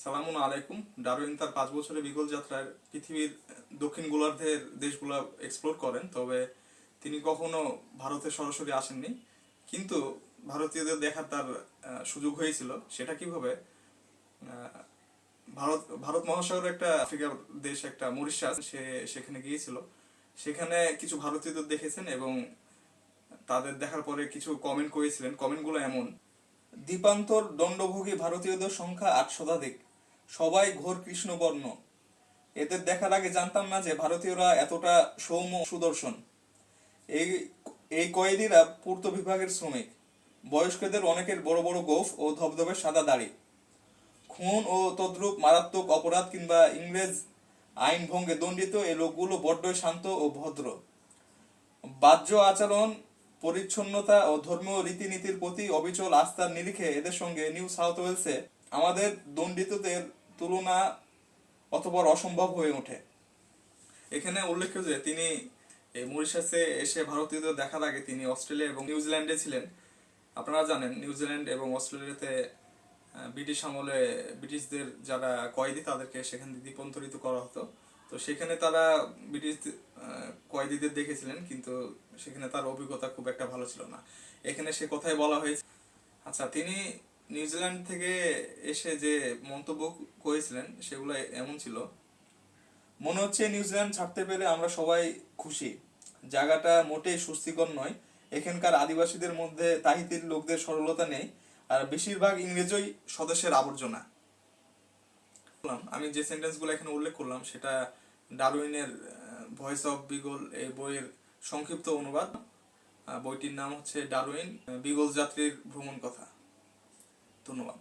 সালামুন আলাইকুম। ডারউইন তার 5 বছরের বিগল যাত্রায় পৃথিবীর দক্ষিণ গোলার্ধের দেশগুলো এক্সপ্লোর করেন, তবে তিনি কখনো ভারতে সরাসরি আসেননি। কিন্তু ভারতীয়দের দেখার তার সুযোগ হয়েছিল। সেটা কিভাবে? ভারত ভারত মহাসাগরের একটা আফ্রিকার দেশ, একটা মরিশাস, সে সেখানে গিয়েছিল। সেখানে কিছু ভারতীয়দের দেখেছেন এবং তাদের দেখার পরে কিছু কমেন্ট করেছিলেন। কমেন্টগুলো এমন: দ্বীপান্তর দণ্ডভোগী ভারতীয়দের সংখ্যা 8 শতাধিক, সবাই ঘোর কৃষ্ণবর্ণ। এদের দেখার আগে জানতাম না যে ভারতীয়রা এতটা সৌম্য সুদর্শন। এই এই কয়েদিরা পূর্ত বিভাগের শ্রমিক। বয়স্কদের অনেকের বড় বড় গোঁফ ও ধবধবে সাদা দাড়ি। খুন ও তদ্রূপ মারাত্মক অপরাধ কিংবা ইংরেজ আইন ভঙ্গে দণ্ডিত এই লোকগুলো বড্ডই শান্ত ও ভদ্র। বাহ্য আচরণ, পরিচ্ছন্নতা ও ধর্মীয় রীতিনীতির প্রতি অবিচল আস্থার নিরিখে এদের সঙ্গে নিউ সাউথ ওয়েলসে আমাদের দণ্ডিতদের তুলনা অতঃপর অসম্ভব হয়ে ওঠে। এখানে উল্লেখ্য যে তিনি এই মরিশাসে এসে ভারতীয়দের দেখার আগে তিনি অস্ট্রেলিয়া এবং নিউজিল্যান্ডে ছিলেন। আপনারা জানেন নিউজিল্যান্ড এবং অস্ট্রেলিয়াতে ব্রিটিশ আমলে ব্রিটিশদের যারা কয়েদি তাদেরকে সেখান থেকে দ্বীপান্তরিত করা হতো। তো সেখানে তারা ব্রিটিশ কয়েদিদের দেখেছিলেন, কিন্তু সেখানে তার অভিজ্ঞতা খুব একটা ভালো ছিল না। এখানে সে কথাই বলা হয়েছে। আচ্ছা, তিনি নিউজিল্যান্ড থেকে এসে যে মন্তব্য করেছিলেন সেগুলো এমন ছিল: মনে হচ্ছে নিউজিল্যান্ড ছাড়তে পেরে আমরা সবাই খুশি। জায়গাটা মোটেই স্বস্তিকর নয়। এখানকার আদিবাসীদের মধ্যে তাহিতির লোকদের সরলতা নেই, আর বেশিরভাগ ইংরেজই স্বদেশের আবর্জনা। আমি যে সেন্টেন্সগুলো এখানে উল্লেখ করলাম সেটা ডারউইনের ভয়েস অফ বিগল এই বইয়ের সংক্ষিপ্ত অনুবাদ। বইটির নাম হচ্ছে ডারউইন বিগল যাত্রীর ভ্রমণ কথা। ধন্যবাদ।